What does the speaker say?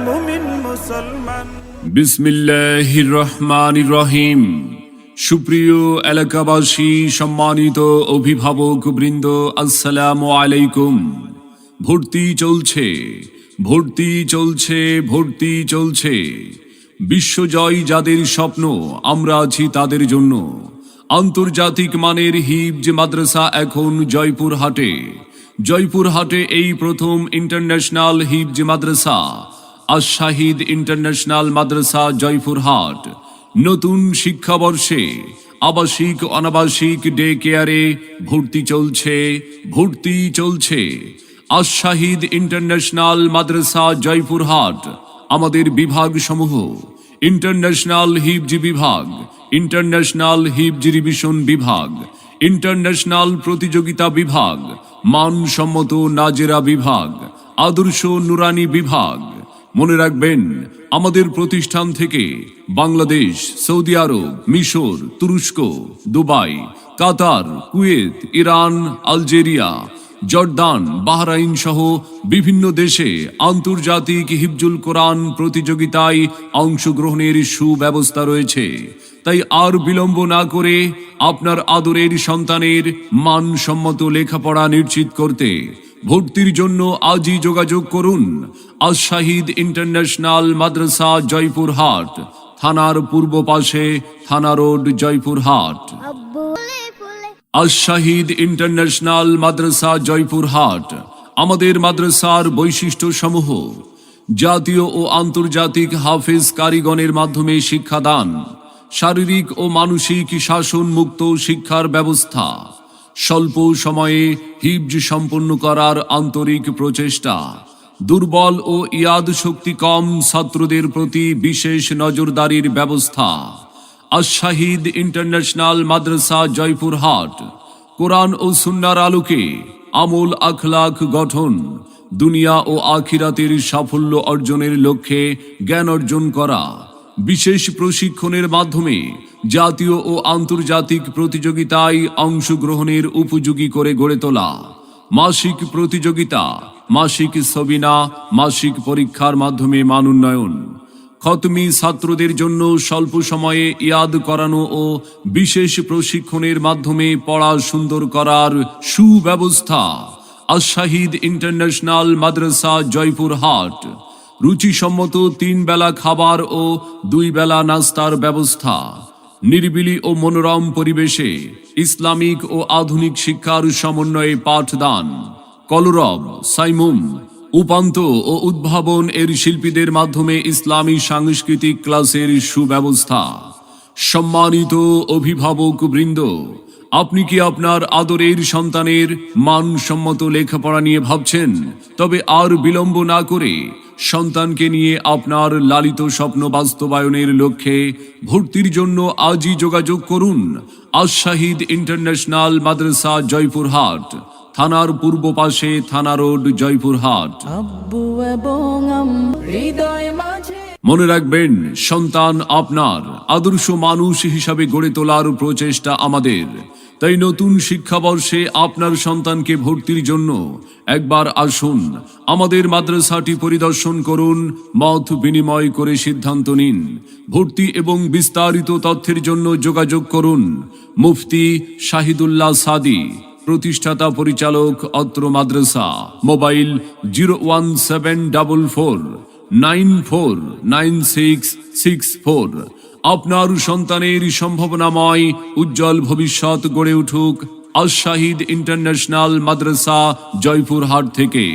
মুমিন মুসলমান। বিসমিল্লাহির রহমানির রহিম। সুপ্রিয় এলাকাবাসী, সম্মানিত অভিভাবক বৃন্দ, আসসালামু আলাইকুম। ভর্তি চলছে, ভর্তি চলছে, ভর্তি চলছে। বিশ্বজয় যাদের স্বপ্ন, আমরা আছি তাদের জন্য। আন্তর্জাতিক মানের হিফজ মাদ্রাসা এখন জয়পুরহাটে। জয়পুরহাটে এই প্রথম ইন্টারন্যাশনাল হিফজ মাদ্রাসা আশ-শাহিদ ইন্টারন্যাশনাল মাদ্রাসা জয়পুরহাট। নতুন শিক্ষাবর্ষে আবাসিক অনাবাসিক ডে কেয়ারে ভর্তি চলছে, ভর্তি চলছে। আশ-শাহিদ ইন্টারন্যাশনাল মাদ্রাসা জয়পুরহাট। আমাদের বিভাগ সমূহ: ইন্টারন্যাশনাল হিফজ বিভাগ, ইন্টারন্যাশনাল হিফজ রিভিশন বিভাগ, ইন্টারন্যাশনাল প্রতিযোগিতা বিভাগ, মানসম্মত নাজেরা বিভাগ, আদর্শ নুরানি বিভাগ। মনে রাখবেন, আমাদের প্রতিষ্ঠান থেকে বাংলাদেশ, সৌদি আরব, মিশর, তুরস্ক, Dubai, Qatar, Kuwait, Iran, Algeria, Jordan, Bahrain সহ বিভিন্ন দেশে আন্তর্জাতিক হিফজুল কোরআন প্রতিযোগিতায় অংশগ্রহণের সুব্যবস্থা রয়েছে। তাই আর বিলম্ব না করে আপনার আদরের সন্তানের মানসম্মত লেখাপড়া নিশ্চিত করতে ভর্তির জন্য আজই যোগাযোগ করুন। আশ-শাহিদ ইন্টারন্যাশনাল মাদ্রাসা জয়পুরহাট, থানার পূর্ব পাশে, থানা রোড, জয়পুরহাট। আশ-শাহিদ ইন্টারন্যাশনাল মাদ্রাসা জয়পুরহাট। আমাদের মাদ্রাসার বৈশিষ্ট্য সমূহ: জাতীয় ও আন্তর্জাতিক হাফেজ কারিগণের মাধ্যমে শিক্ষাদান, শারীরিক ও মানসিক শাসন মুক্ত শিক্ষার ব্যবস্থা, স্বল্প সময়ে হিফজ সম্পন্ন করার আন্তরিক প্রচেষ্টা, দুর্বল ও ইয়াদ শক্তি কম ছাত্রদের প্রতি বিশেষ নজরদারির ব্যবস্থা। আশ-শাহিদ ইন্টারন্যাশনাল মাদ্রাসা জয়পুরহাট। কোরআন ও সুন্নাহর আলোকে আমল আখলাক গঠন, দুনিয়া ও আখিরাতের সাফল্য অর্জনের লক্ষ্যে জ্ঞান অর্জন করা, বিশেষ প্রশিক্ষণের মাধ্যমে জাতীয় ও আন্তর্জাতিক প্রতিযোগিতায় অংশগ্রহণের উপযোগী করে গড়ে তোলা, মাসিক প্রতিযোগিতা, মাসিক সবিনা, মাসিক পরীক্ষার মাধ্যমে মান উন্নয়ন, খতমি ছাত্রদের জন্য স্বল্প সময়ে ইয়াদ করানো ও বিশেষ প্রশিক্ষণের মাধ্যমে পড়া সুন্দর করার সুব্যবস্থা। আশ-শাহিদ ইন্টারন্যাশনাল মাদ্রাসা জয়পুরহাট। রুচিসম্মত 3 বেলা খাবার ও 2 বেলা নাস্তার ব্যবস্থা, নিরিবিলি ও মনোরম পরিবেশে ইসলামিক ও আধুনিক শিক্ষার সমন্বয়ে পাঠদান, কলরব, সাইমুম, উপান্ত ও উদ্ভাবন এর শিল্পীদের মাধ্যমে ইসলামী সাংস্কৃতিক ক্লাসের সুব্যবস্থা। সম্মানিত অভিভাবক বৃন্দ, আপনি কি আপনার আদরের সন্তানের মানসম্মত লেখাপড়া নিয়ে ভাবছেন? তবে আর বিলম্ব না করে সন্তানকে নিয়ে আপনার লালিত স্বপ্ন বাস্তবায়নের লক্ষ্যে ভর্তির জন্য আজই যোগাযোগ করুন। আশ-শাহিদ ইন্টারন্যাশনাল মাদ্রাসা জয়পুরহাট, থানার পূর্ব পাশে, থানা রোড, জয়পুরহাট। মনে রাখবেন, সন্তান আপনার, আদর্শ মানুষ হিসাবে গড়ে তোলার প্রচেষ্টা আমাদের। তাই নতুন শিক্ষাবর্ষে আপনার সন্তানকে ভর্তির জন্য একবার আসুন, আমাদের মাদ্রাসাটি পরিদর্শন করুন, মত বিনিময় করে সিদ্ধান্ত নিন। ভর্তি এবং বিস্তারিত তথ্যের জন্য যোগাযোগ করুন মুফতি শাহিদুল্লাহ সাদি, প্রতিষ্ঠাতা পরিচালক, অত্র মাদ্রাসা। মোবাইল 01744949664। আপনার সন্তানের সম্ভাবনাময় উজ্জ্বল ভবিষ্যৎ গড়ে উঠুক আশ-শাহিদ ইন্টারন্যাশনাল মাদ্রাসা জয়পুরহাট থেকে।